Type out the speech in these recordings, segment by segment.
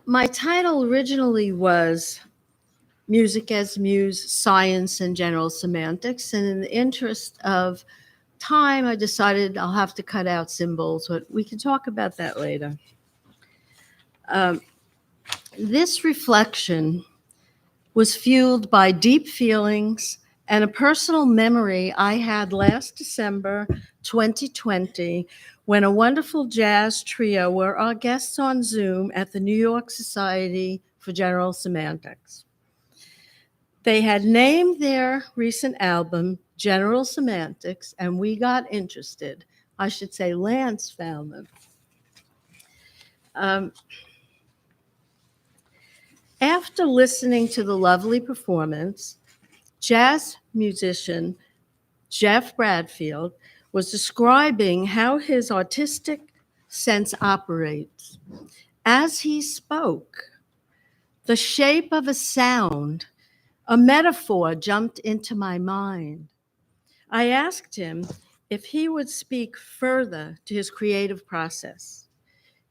My title originally was Music as Muse, Science and General Semantics. And in the interest of time, I decided I'll have to cut out symbols, but we can talk about that later. This reflection was fueled by deep feelings and a personal memory I had last December 2020 when a wonderful jazz trio were our guests on Zoom at the New York Society for General Semantics. They had named their recent album General Semantics, and we got interested. I should say Lance found them. After listening to the lovely performance, jazz musician Jeff Bradfield was describing how his artistic sense operates. As he spoke, the shape of a sound, a metaphor jumped into my mind. I asked him if he would speak further to his creative process.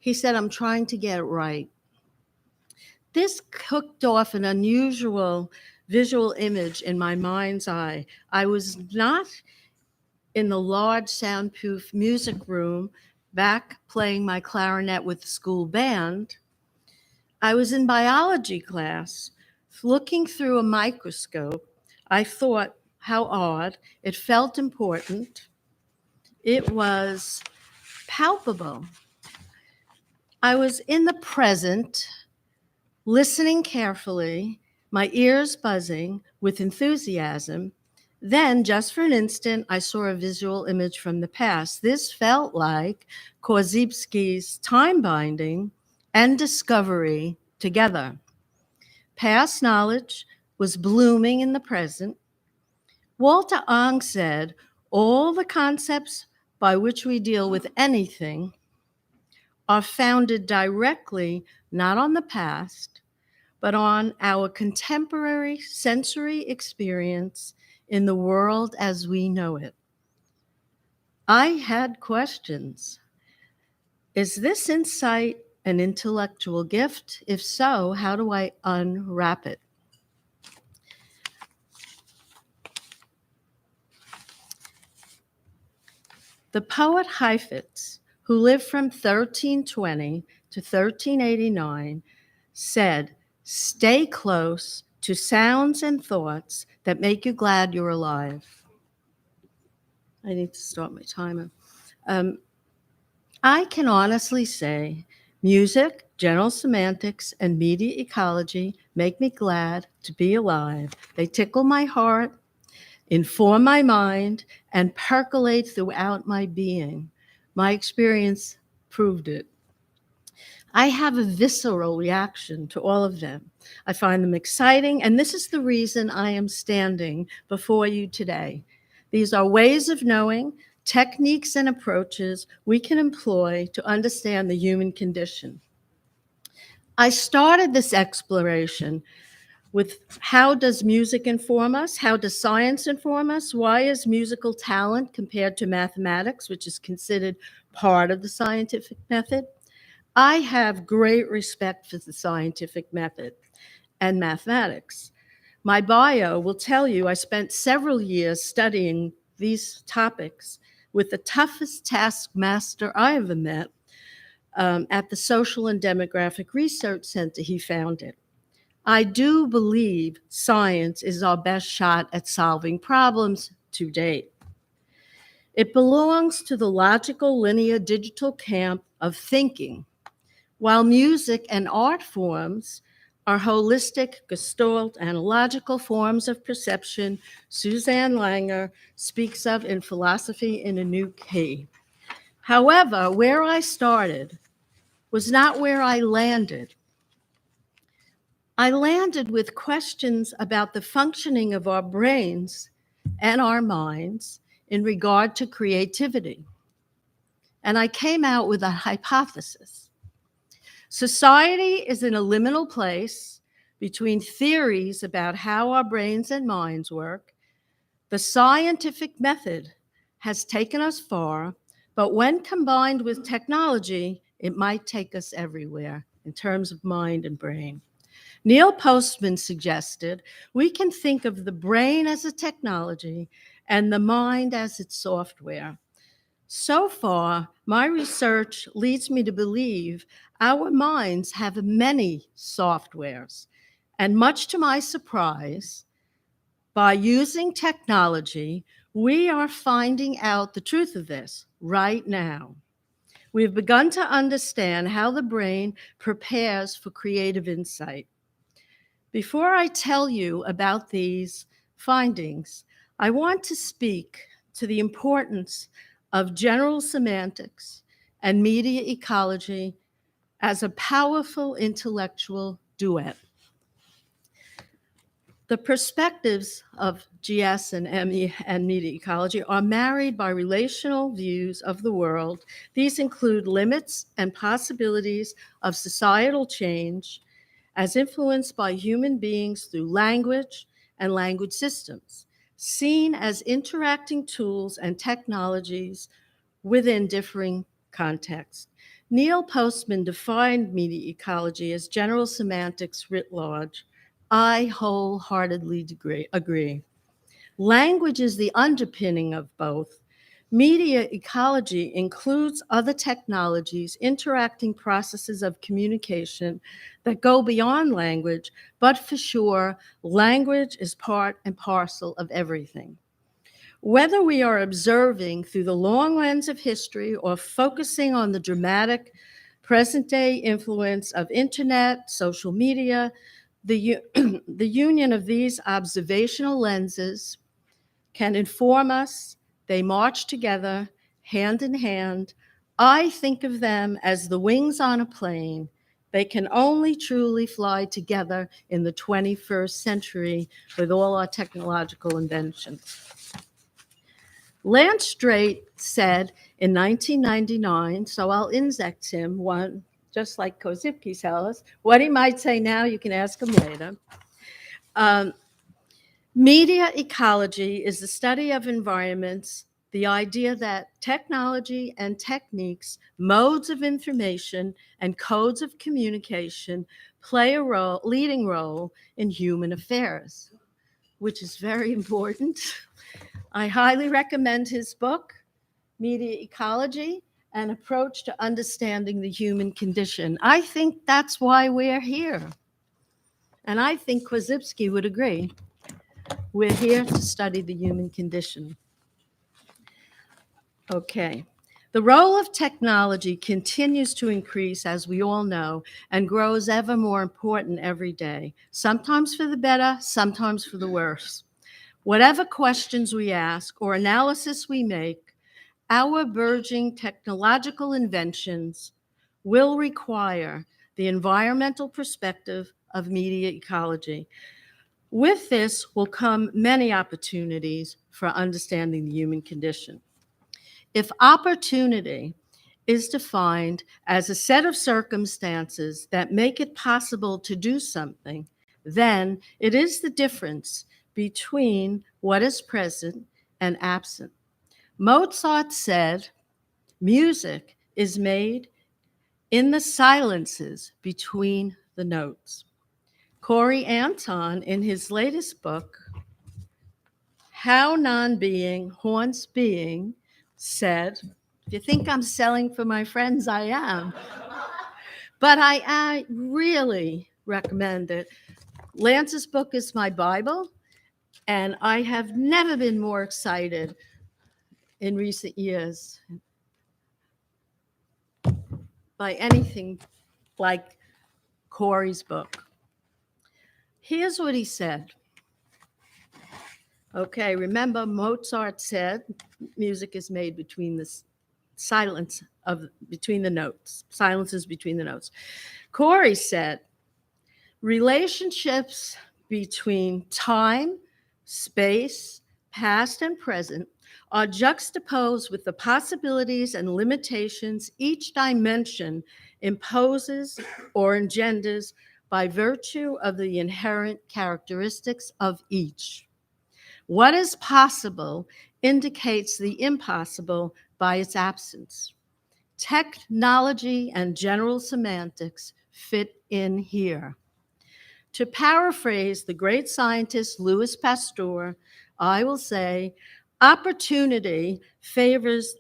He said, "I'm trying to get it right." This cooked off an unusual visual image in my mind's eye. I was not in the large soundproof music room back playing my clarinet with the school band. I was in biology class looking through a microscope. I thought, how odd. It felt important. It was palpable. I was in the present, listening carefully, my ears buzzing with enthusiasm. Then, just for an instant, I saw a visual image from the past. This felt like Korzybski's time binding and discovery together. Past knowledge was blooming in the present. Walter Ong said, all the concepts by which we deal with anything are founded directly not on the past, but on our contemporary sensory experience in the world as we know it. I had questions. Is this insight an intellectual gift? If so, how do I unwrap it? The poet Heifetz, who lived from 1320 to 1389, said, "Stay close to sounds and thoughts that make you glad you're alive." I need to start my timer. I can honestly say music, general semantics, and media ecology make me glad to be alive. They tickle my heart, inform my mind, and percolate throughout my being. My experience proved it. I have a visceral reaction to all of them. I find them exciting, and this is the reason I am standing before you today. These are ways of knowing, techniques and approaches we can employ to understand the human condition. I started this exploration with how does music inform us? How does science inform us? Why is musical talent compared to mathematics, which is considered part of the scientific method? I have great respect for the scientific method and mathematics. My bio will tell you I spent several years studying these topics with the toughest taskmaster I ever met at the Social and Demographic Research Center he founded. I do believe science is our best shot at solving problems to date. It belongs to the logical, linear, digital camp of thinking, while music and art forms are holistic, gestalt, analogical forms of perception Suzanne Langer speaks of in Philosophy in a New Key. However, where I started was not where I landed. I landed with questions about the functioning of our brains and our minds in regard to creativity. And I came out with a hypothesis. Society is in a liminal place between theories about how our brains and minds work. The scientific method has taken us far, but when combined with technology, it might take us everywhere. in terms of mind and brain. Neil Postman suggested we can think of the brain as a technology and the mind as its software. So far, my research leads me to believe our minds have many softwares. And much to my surprise, by using technology, we are finding out the truth of this right now. We've begun to understand how the brain prepares for creative insight. Before I tell you about these findings, I want to speak to the importance of general semantics and media ecology as a powerful intellectual duet. The perspectives of GS and ME and media ecology are married by relational views of the world. These include limits and possibilities of societal change as influenced by human beings through language and language systems, seen as interacting tools and technologies within differing contexts. Neil Postman defined media ecology as general semantics writ large. I wholeheartedly agree. Language is the underpinning of both. Media ecology includes other technologies, interacting processes of communication that go beyond language, but for sure, language is part and parcel of everything. Whether we are observing through the long lens of history or focusing on the dramatic present-day influence of internet, social media, the union of these observational lenses can inform us. They march together, hand in hand. I think of them as the wings on a plane. They can only truly fly together in the 21st century with all our technological inventions. Lance Strait said in 1999, so I'll index him one, just like Kozipke tells us. What he might say now, you can ask him later. Media ecology is the study of environments, the idea that technology and techniques, modes of information, and codes of communication play a leading role in human affairs, which is very important. I highly recommend his book, Media Ecology, An Approach to Understanding the Human Condition. I think that's why we're here. And I think Kwasipski would agree. We're here to study the human condition. Okay. The role of technology continues to increase, as we all know, and grows ever more important every day, sometimes for the better, sometimes for the worse. Whatever questions we ask or analysis we make, our burgeoning technological inventions will require the environmental perspective of media ecology. With this will come many opportunities for understanding the human condition. If opportunity is defined as a set of circumstances that make it possible to do something, then it is the difference between what is present and absent. Mozart said, music is made in the silences between the notes. Corey Anton, in his latest book, How Non-Being Haunts Being, said, if you think I'm selling for my friends, I am. But I really recommend it. Lance's book is my Bible, and I have never been more excited in recent years by anything like Corey's book. Here's what he said. Okay, remember Mozart said music is made between the silence of between the notes, silences between the notes. Corey said, relationships between time, space, past, and present are juxtaposed with the possibilities and limitations each dimension imposes or engenders by virtue of the inherent characteristics of each. What is possible indicates the impossible by its absence. Technology and general semantics fit in here. To paraphrase the great scientist Louis Pasteur, I will say, opportunity favors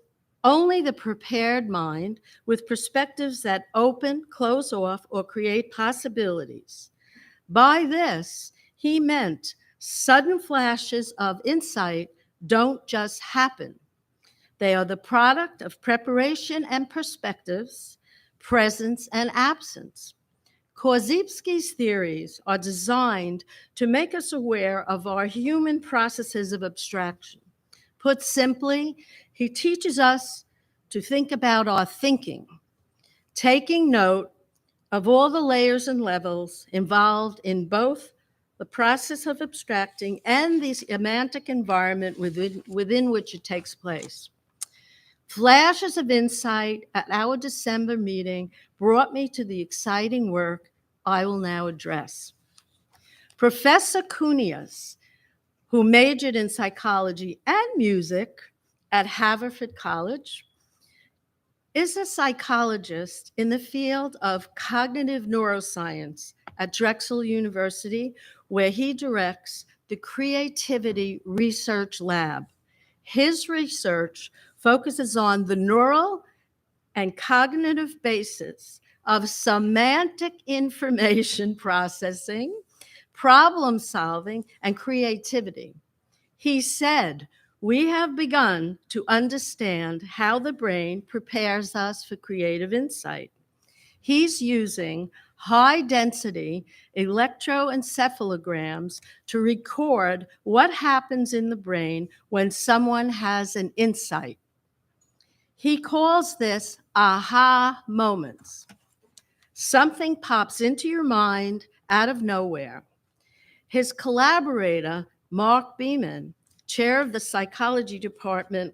only the prepared mind with perspectives that open, close off, or create possibilities. By this, he meant sudden flashes of insight don't just happen. They are the product of preparation and perspectives, presence and absence. Korzybski's theories are designed to make us aware of our human processes of abstraction. Put simply, he teaches us to think about our thinking, taking note of all the layers and levels involved in both the process of abstracting and the semantic environment within which it takes place. Flashes of insight at our December meeting brought me to the exciting work I will now address. Professor Cunias, who majored in psychology and music at Haverford College, is a psychologist in the field of cognitive neuroscience at Drexel University, where he directs the Creativity Research Lab. His research focuses on the neural and cognitive basis of semantic information processing, problem solving, and creativity. He said, "We have begun to understand how the brain prepares us for creative insight." He's using high-density electroencephalograms to record what happens in the brain when someone has an insight. He calls this aha moments. Something pops into your mind out of nowhere. His collaborator, Mark Beeman, chair of the psychology department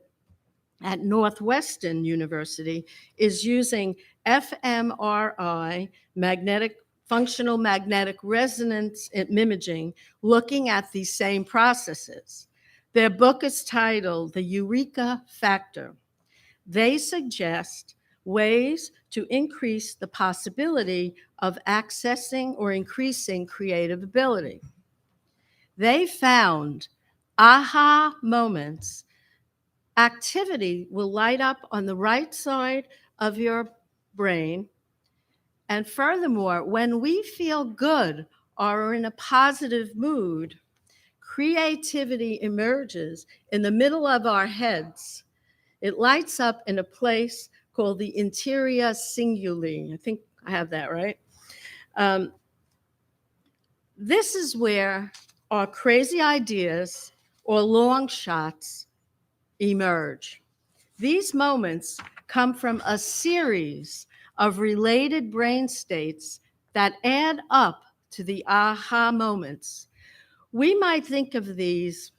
at Northwestern University, is using fMRI, functional magnetic resonance imaging, looking at these same processes. Their book is titled The Eureka Factor. They suggest ways to increase the possibility of accessing or increasing creative ability. They found aha moments. Activity will light up on the right side of your brain. And furthermore, when we feel good or are in a positive mood, creativity emerges in the middle of our heads. It lights up in a place called the interior cinguli. I think I have that right. This is where our crazy ideas or long shots emerge. These moments come from a series of related brain states that add up to the aha moments. We might think of these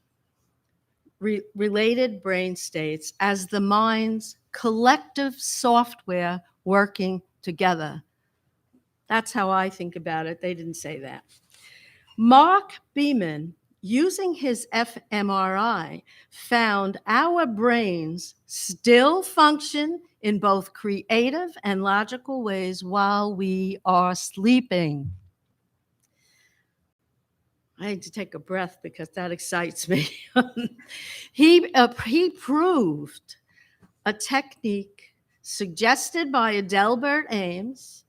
related brain states as the mind's collective software working together. That's how I think about it. They didn't say that. Mark Beeman, using his fMRI, found our brains still function in both creative and logical ways while we are sleeping. I need to take a breath because that excites me. He proved a technique suggested by Adelbert Ames,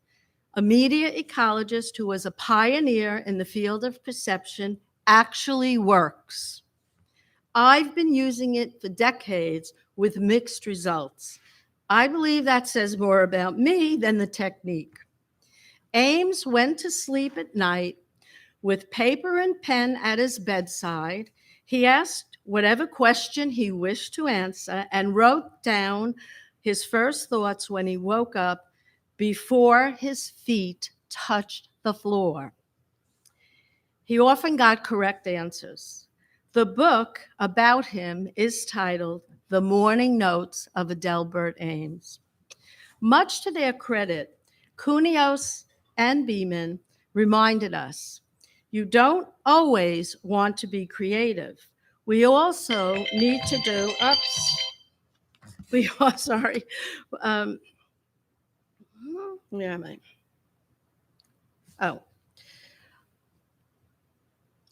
a media ecologist who was a pioneer in the field of perception, actually works. I've been using it for decades with mixed results. I believe that says more about me than the technique. Ames went to sleep at night with paper and pen at his bedside. He asked whatever question he wished to answer and wrote down his first thoughts when he woke up before his feet touched the floor. He often got correct answers. The book about him is titled The Morning Notes of Adelbert Ames. Much to their credit, Cunias and Beeman reminded us, you don't always want to be creative. We also need to do, where am I? Oh,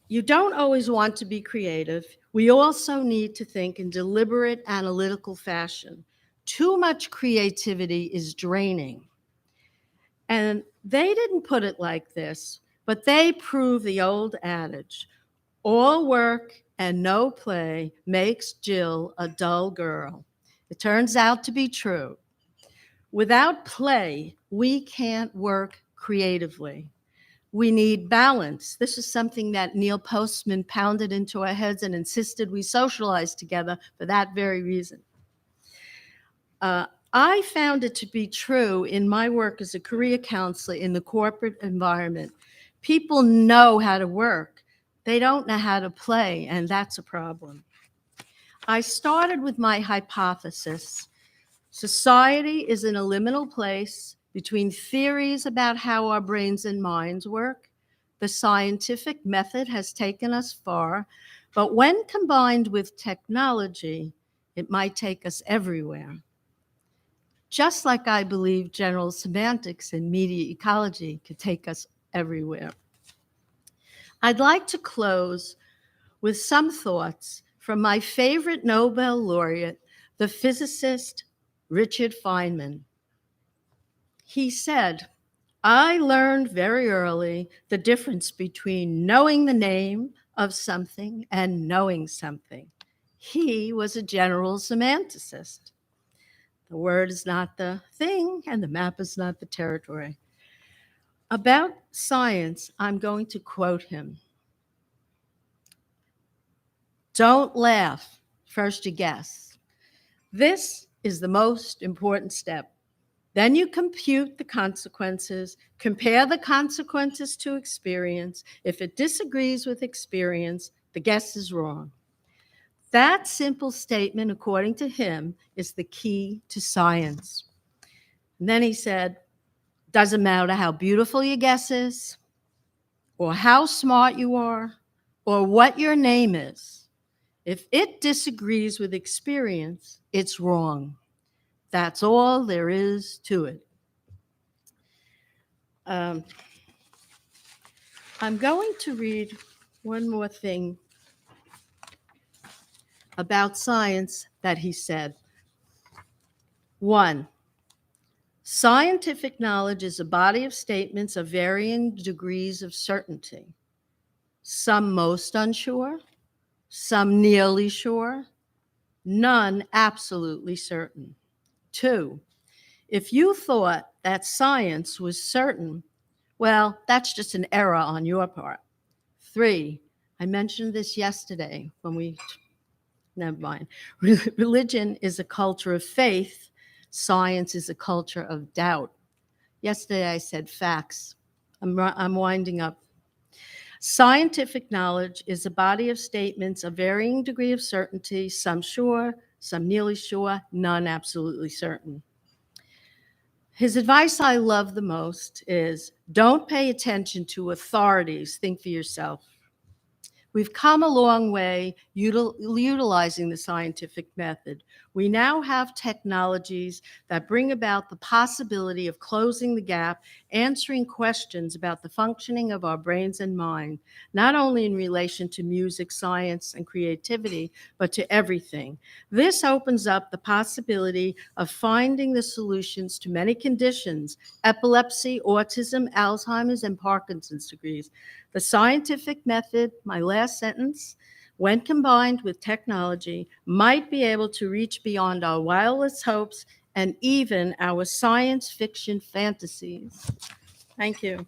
you don't always want to be creative. We also need to think in deliberate, analytical fashion. Too much creativity is draining. And they didn't put it like this, but they prove the old adage, all work and no play makes Jill a dull girl. It turns out to be true. Without play, we can't work creatively. We need balance. This is something that Neil Postman pounded into our heads and insisted we socialize together for that very reason. I found it to be true in my work as a career counselor in the corporate environment. People know how to work. They don't know how to play, and that's a problem. I started with my hypothesis. Society is in a liminal place between theories about how our brains and minds work. The scientific method has taken us far, but when combined with technology, it might take us everywhere. Just like I believe general semantics and media ecology could take us everywhere. I'd like to close with some thoughts from my favorite Nobel laureate, the physicist Richard Feynman. He said, I learned very early the difference between knowing the name of something and knowing something. He was a general semanticist. The word is not the thing, and the map is not the territory. About science, I'm going to quote him. Don't laugh, first you guess. This is the most important step. Then you compute the consequences, compare the consequences to experience. If it disagrees with experience, the guess is wrong. That simple statement, according to him, is the key to science. And then he said, doesn't matter how beautiful your guess is, or how smart you are, or what your name is. If it disagrees with experience, it's wrong. That's all there is to it. I'm going to read one more thing about science that he said. 1, scientific knowledge is a body of statements of varying degrees of certainty. Some most unsure, some nearly sure, none absolutely certain. 2, if you thought that science was certain, well, that's just an error on your part. 3, I mentioned this yesterday when we, never mind. Religion is a culture of faith. Science is a culture of doubt. Yesterday I said facts. I'm winding up. Scientific knowledge is a body of statements of varying degree of certainty, some sure, some nearly sure, none absolutely certain. His advice I love the most is don't pay attention to authorities, think for yourself. We've come a long way utilizing the scientific method. We now have technologies that bring about the possibility of closing the gap, answering questions about the functioning of our brains and mind, not only in relation to music, science, and creativity, but to everything. This opens up the possibility of finding the solutions to many conditions: epilepsy, autism, Alzheimer's, and Parkinson's disease. The scientific method, my last sentence, when combined with technology, might be able to reach beyond our wildest hopes and even our science fiction fantasies. Thank you.